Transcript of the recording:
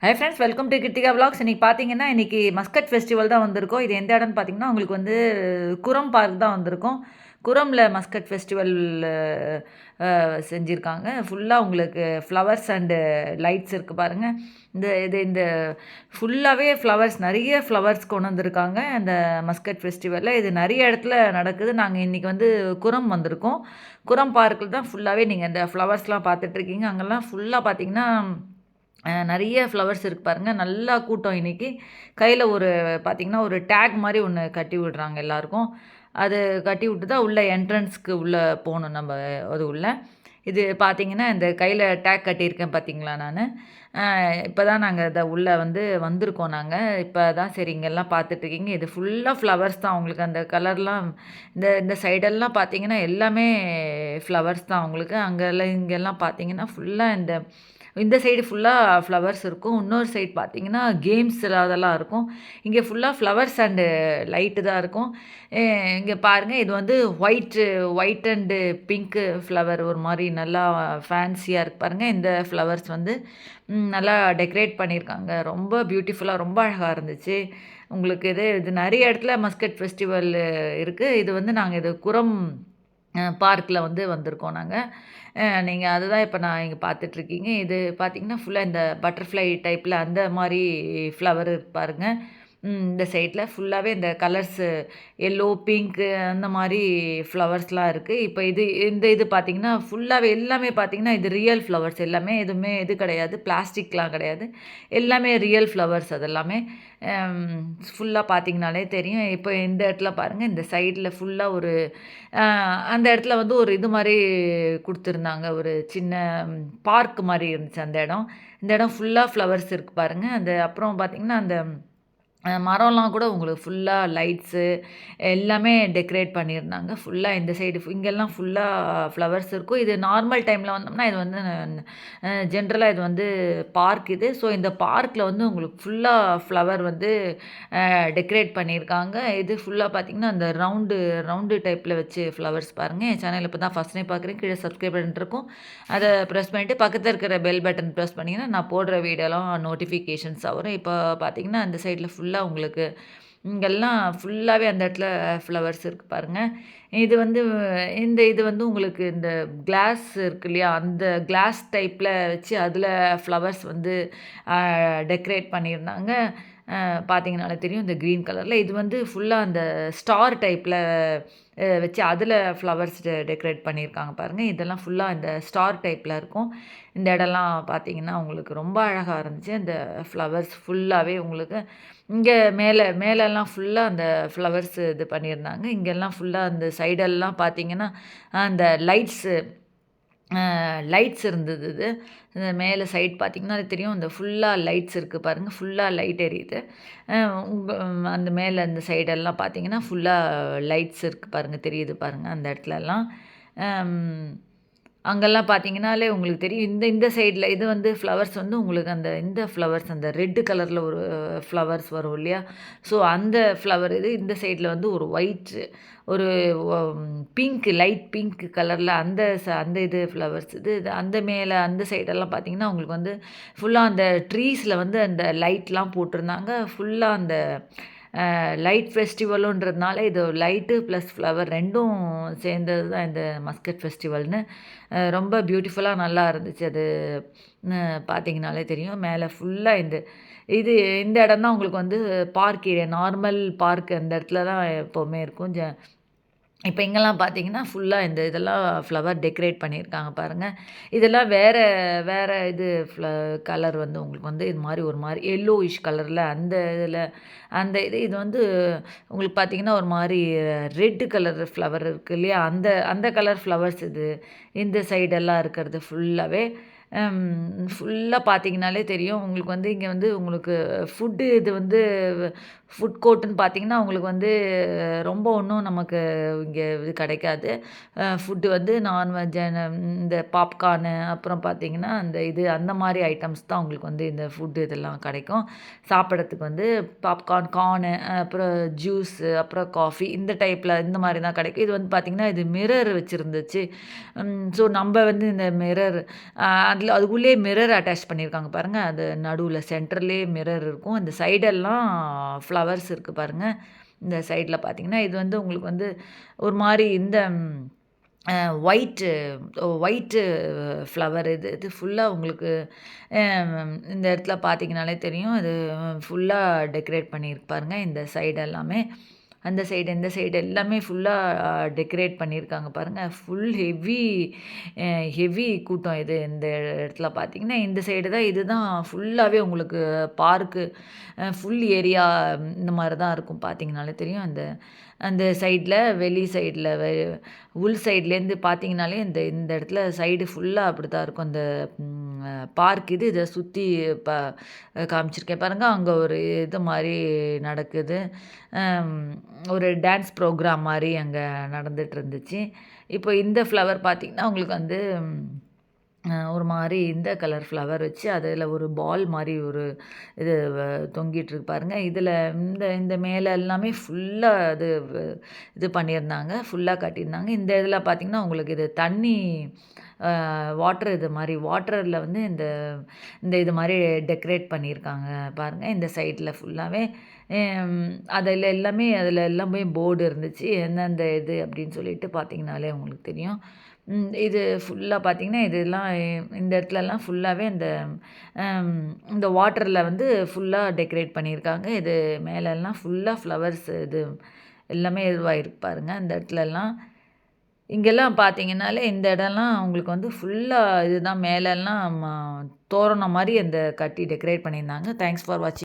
Hi friends, welcome to Krithika vlogs. இன்றைக்கி பார்த்தீங்கன்னா, இன்றைக்கி மஸ்கட் ஃபெஸ்டிவல் தான் வந்திருக்கோம். இது எந்த இடம்னு பார்த்தீங்கன்னா, உங்களுக்கு வந்து குரம் பார்க் தான் வந்திருக்கோம். குரமில் மஸ்கட் ஃபெஸ்டிவல் செஞ்சுருக்காங்க. ஃபுல்லாக உங்களுக்கு ஃப்ளவர்ஸ் அண்டு லைட்ஸ் இருக்குது பாருங்கள். இந்த ஃபுல்லாகவே ஃப்ளவர்ஸ், நிறைய ஃப்ளவர்ஸ் கொண்டு வந்திருக்காங்க அந்த மஸ்கட் ஃபெஸ்டிவலில். இது நிறைய இடத்துல நடக்குது. நாங்கள் இன்றைக்கி வந்து குரம் வந்திருக்கோம். குரம் பார்க்கில் தான் ஃபுல்லாகவே நீங்கள் இந்த ஃப்ளவர்ஸ்லாம் பார்த்துட்ருக்கீங்க. அங்கெல்லாம் ஃபுல்லாக பார்த்தீங்கன்னா நிறைய ஃப்ளவர்ஸ் இருக்குது பாருங்கள். நல்லா கூட்டம் இன்றைக்கி. கையில் பார்த்திங்கன்னா ஒரு டேக் மாதிரி ஒன்று கட்டி விடுறாங்க எல்லாருக்கும். அது கட்டி விட்டு தான் உள்ளே என்ட்ரன்ஸ்க்கு உள்ளே போகணும் நம்ம. அது உள்ளே இது பார்த்திங்கன்னா இந்த கையில் டேக் கட்டியிருக்கேன் பார்த்திங்களா நான். இப்போ தான் நாங்கள் இதை உள்ளே வந்திருக்கோம் நாங்கள். இப்போ தான் சரி இங்கெல்லாம் பார்த்துட்ருக்கீங்க. இது ஃபுல்லாக ஃப்ளவர்ஸ் தான் உங்களுக்கு. அந்த கலர்லாம் இந்த இந்த சைடெல்லாம் பார்த்திங்கன்னா எல்லாமே ஃப்ளவர்ஸ் தான் உங்களுக்கு. அங்கெல்லாம் இங்கெல்லாம் பார்த்திங்கன்னா ஃபுல்லாக இந்த சைடு ஃபுல்லாக ஃப்ளவர்ஸ் இருக்கும். இன்னொரு சைடு பார்த்தீங்கன்னா கேம்ஸ் அதெல்லாம் இருக்கும். இங்கே ஃபுல்லாக ஃப்ளவர்ஸ் அண்டு லைட்டு தான் இருக்கும். இங்கே பாருங்கள், இது ஒயிட் அண்டு பிங்க்கு ஃப்ளவர் ஒரு மாதிரி நல்லா ஃபேன்சியாக இருக்குது பாருங்கள். இந்த ஃப்ளவர்ஸ் நல்லா டெக்கரேட் பண்ணியிருக்காங்க. ரொம்ப பியூட்டிஃபுல்லாக, ரொம்ப அழகாக இருந்துச்சு. உங்களுக்கு இது நிறைய இடத்துல மஸ்கட் ஃபெஸ்டிவல் இருக்குது. இது நாங்கள் இது குரம் பார்க்கில் வந்திருக்கோம் நாங்கள். நீங்கள் அதுதான் இப்போ நான் இங்கே பார்த்துட்ருக்கீங்க. இது பார்த்திங்கன்னா ஃபுல்லாக இந்த பட்டர்ஃப்ளை டைப்பில் அந்த மாதிரி ஃப்ளவர் பாருங்கள். இந்த சைடில் ஃபுல்லாகவே இந்த கலர்ஸு எல்லோ, பிங்க்கு அந்த மாதிரி ஃப்ளவர்ஸ்லாம் இருக்குது. இப்போ இது பார்த்திங்கன்னா ஃபுல்லாகவே எல்லாமே பார்த்திங்கன்னா இது ரியல் ஃப்ளவர்ஸ் எல்லாமே. எதுவுமே இது கிடையாது, பிளாஸ்டிக்லாம் கிடையாது. எல்லாமே ரியல் ஃப்ளவர்ஸ் அதெல்லாமே. ஃபுல்லாக பார்த்திங்கனாலே தெரியும். இப்போ இந்த இடத்துல பாருங்கள், இந்த சைடில் ஃபுல்லாக அந்த இடத்துல ஒரு இது மாதிரி கொடுத்துருந்தாங்க. ஒரு சின்ன பார்க் மாதிரி இருந்துச்சு அந்த இடம். இந்த இடம் ஃபுல்லாக ஃப்ளவர்ஸ் இருக்குது பாருங்கள். அப்புறம் பார்த்திங்கன்னா அந்த மரம்லாம் கூட உங்களுக்கு ஃபுல்லாக லைட்ஸு எல்லாமே டெக்கரேட் பண்ணியிருந்தாங்க. ஃபுல்லாக இந்த சைடு இங்கெல்லாம் ஃபுல்லாக ஃப்ளவர்ஸ் இருக்கும். இது நார்மல் டைமில் வந்தோம்னா இது ஜென்ரலாக இது பார்க் இது. ஸோ இந்த பார்க்கில் உங்களுக்கு ஃபுல்லாக ஃப்ளவர் டெக்கரேட் பண்ணியிருக்காங்க. இது ஃபுல்லாக பார்த்திங்கன்னா அந்த ரவுண்டு டைப்பில் வச்சு ஃப்ளவர்ஸ் பாருங்கள். என் சேனல் இப்போ தான் ஃபஸ்ட் டைம் பார்க்குறேன். கீழே சப்ஸ்கிரைப் பட்டன் இருக்கும். அதை ப்ரெஸ் பண்ணிவிட்டு பக்கத்தில் இருக்கிற பெல் பட்டன் ப்ரெஸ் பண்ணிங்கன்னா நான் போடுற வீடியோலாம் நோட்டிஃபிகேஷன்ஸ் வரும். இப்போ பார்த்திங்கன்னா அந்த சைடில் ஃபுல்லாக உங்களுக்கு இங்கெல்லாம் ஃபுல்லாகவே அந்த இடத்துல ஃப்ளவர்ஸ் இருக்குது பாருங்கள். இது உங்களுக்கு இந்த கிளாஸ் இருக்கு இல்லையா, அந்த கிளாஸ் டைப்பில் வச்சு அதில் ஃப்ளவர்ஸ் டெக்கரேட் பண்ணியிருந்தாங்க. பார்த்தீங்கனாலே தெரியும் இந்த க்ரீன் கலரில். இது ஃபுல்லாக அந்த ஸ்டார் டைப்பில் வச்சு அதில் ஃப்ளவர்ஸ் டெக்கரேட் பண்ணியிருக்காங்க பாருங்கள். இதெல்லாம் ஃபுல்லாக இந்த ஸ்டார் டைப்பில் இருக்கும். இந்த இடம்லாம் பார்த்தீங்கன்னா உங்களுக்கு ரொம்ப அழகாக இருந்துச்சு. அந்த ஃப்ளவர்ஸ் ஃபுல்லாகவே உங்களுக்கு இங்கே மேலெல்லாம் ஃபுல்லாக அந்த ஃப்ளவர்ஸ் இது பண்ணியிருந்தாங்க. இங்கெல்லாம் ஃபுல்லாக அந்த சைடெல்லாம் பார்த்தீங்கன்னா அந்த லைட்ஸ் இருந்தது. இந்த மேலே சைட் பார்த்திங்கன்னா தெரியும். இந்த ஃபுல்லாக லைட்ஸ் இருக்குது பாருங்கள். ஃபுல்லாக லைட் எரியுது. அந்த மேலே அந்த சைடெல்லாம் பார்த்திங்கன்னா ஃபுல்லாக லைட்ஸ் இருக்குது பாருங்கள், தெரியுது பாருங்கள் அந்த இடத்துலலாம். அங்கெல்லாம் பார்த்தீங்கன்னாலே உங்களுக்கு தெரியும். இந்த சைடில் இது ஃப்ளவர்ஸ் உங்களுக்கு இந்த ஃப்ளவர்ஸ் அந்த ரெட்டு கலரில் ஒரு ஃப்ளவர்ஸ் வரும் இல்லையா? ஸோ அந்த ஃப்ளவர் இந்த சைடில் ஒரு ஒரு பிங்க், லைட் பிங்க் கலரில் அந்த ஃப்ளவர்ஸ் அந்த மேலே அந்த சைடெல்லாம் பார்த்தீங்கன்னா உங்களுக்கு ஃபுல்லாக அந்த ட்ரீஸில் அந்த லைட்லாம் போட்டிருந்தாங்க. ஃபுல்லாக அந்த லைட் ஃபெஸ்டிவலுன்றதுனால இது லைட்டு ப்ளஸ் ஃப்ளவர் ரெண்டும் சேர்ந்தது தான் இந்த மஸ்கட் ஃபெஸ்டிவல்னு. ரொம்ப பியூட்டிஃபுல்லாக நல்லா இருந்துச்சு. அது பார்த்தீங்கனாலே தெரியும். மேலே ஃபுல்லாக இந்த இடம் தான் உங்களுக்கு பார்க் ஏரியா, நார்மல் பார்க் அந்த இடத்துல தான் எப்போவுமே இருக்கும். இப்போ இங்கெல்லாம் பார்த்தீங்கன்னா ஃபுல்லாக இதெல்லாம் ஃப்ளவர் டெக்கரேட் பண்ணியிருக்காங்க பாருங்கள். இதெல்லாம் வேறு கலர் உங்களுக்கு இது மாதிரி ஒரு மாதிரி எல்லோயிஷ் கலரில் அந்த இதில் இது உங்களுக்கு பார்த்தீங்கன்னா ஒரு மாதிரி ரெட்டு கலர் ஃப்ளவர் இருக்குது இல்லையா? அந்த கலர் ஃப்ளவர்ஸ் இந்த சைடெல்லாம் இருக்கிறது ஃபுல்லாகவே. ஃபுல்லாக பார்த்தீங்கனாலே தெரியும். உங்களுக்கு இங்கே உங்களுக்கு ஃபுட்டு ஃபுட் கோர்ட்டுன்னு பார்த்தீங்கன்னா உங்களுக்கு ரொம்ப ஒன்றும் நமக்கு இங்கே இது கிடைக்காது. ஃபுட்டு நான்வெஜ் இந்த பாப்கார்னு அப்புறம் பார்த்தீங்கன்னா அந்த மாதிரி ஐட்டம்ஸ் தான் உங்களுக்கு இந்த ஃபுட்டு இதெல்லாம் கிடைக்கும். சாப்பிட்றதுக்கு பாப்கார்ன், கார்னு, அப்புறம் ஜூஸு, அப்புறம் காஃபி இந்த டைப்பில் இந்த மாதிரி தான் கிடைக்கும். இது பார்த்தீங்கன்னா இது மிரர் வச்சுருந்துச்சு. ஸோ நம்ம இந்த மிரர் அதில அதுக்குள்ளேயே மிரர் அட்டாச் பண்ணியிருக்காங்க பாருங்க. அது நடுவுல சென்டர்லயே மிரர் இருக்கும். அந்த சைடெல்லாம் ஃப்ளவர்ஸ் இருக்கு பாருங்க. இந்த சைட்ல பார்த்தீங்கன்னா, இது வந்து உங்களுக்கு வந்து ஒரு மாரி இந்த அ ஒயிட்டு ஒயிட்டு ஃப்ளவர் இது. இது ஃபுல்லா உங்களுக்கு அ இந்த இடத்துல பார்த்தீங்கனாலே தெரியும். அது ஃபுல்லா டெக்கரேட் பண்ணியிருக்கு பாருங்க. இந்த சைடு எல்லாமே. அந்த சைடு, இந்த சைடு எல்லாமே ஃபுல்லா டெக்கரேட் பண்ணியிருக்காங்க பாருங்க. ஃபுல் அ ஹெவி கூட்டம் இது. இந்த இடத்துல பார்த்தீங்கன்னா, இந்த சைடு தான் இதுதான் ஃபுல்லாவே உங்களுக்கு பார்க்கு ஃபுல் ஏரியா இந்த மாரி தான் இருக்கும். பார்த்தீங்கனாலே தெரியும். அந்த அந்த சைட்ல வெளி சைட்ல உள் சைட்லேருந்து பார்த்தீங்கனாலே, இந்த இந்த இடத்துல சைடு ஃபுல்லா அப்படித்தான் இருக்கும். அந்த பார்க் இது. இத சுத்தி ப காமிச்சிருக்கேன் பாருங்க. அங்க ஒரு இது மாரி நடக்குது. அம் ஒரு டான்ஸ் ப்ரோகிராம் மாரி அங்க நடந்துட்டு இருந்துச்சு. இப்போ இந்த ஃப்ளவர் பார்த்தீங்கன்னா, உங்களுக்கு வந்து ஒரு மாரி இந்த கலர் ஃப்ளவர் வச்சு, அதில ஒரு பால் மாரி ஒரு இது தொங்கிட்டுருக்கு பாருங்க. இதில இந்த இந்த மேல எல்லாமே ஃபுல்லா இது பண்ணியிருந்தாங்க. ஃபுல்லா கட்டியிருந்தாங்க. இந்த இதில பார்த்தீங்கன்னா, உங்களுக்கு இது தண்ணி வாட்டர் இது மாரி வாட்டர்ல வந்து இந்த இந்த இது மாரி டெக்கரேட் பண்ணியிருக்காங்க பாருங்க. இந்த சைட்ல ஃபுல்லாவே. அதில எல்லாமே அதில எல்லாமே போர்டு இருந்துச்சு. எந்தெந்த இது அப்படின்னு சொல்லிட்டு பார்த்தீங்கனாலே உங்களுக்கு தெரியும். இது ஃபுல்லா பார்த்தீங்கன்னா, இதெல்லாம் இந்த இடத்துலலாம் ஃபுல்லாவே அந்த அம் இந்த வாட்டர்ல வந்து ஃபுல்லா டெக்கரேட் பண்ணியிருக்காங்க. இது மேலலாம் ஃபுல்லா ஃப்ளவர்ஸ் இது எல்லாமே இதுவாயிருக்கு பாருங்க. இந்த இடத்துலலாம். இங்கெல்லாம் பார்த்தீங்கன்னாலே, இந்த இடம்லாம் உங்களுக்கு வந்து ஃபுல்லா இதுதான் மேலலாம் தோரணம் மாரி அந்த கட்டி டெக்கரேட் பண்ணியிருந்தாங்க. தேங்க்ஸ் ஃபார் வாட்சிங்.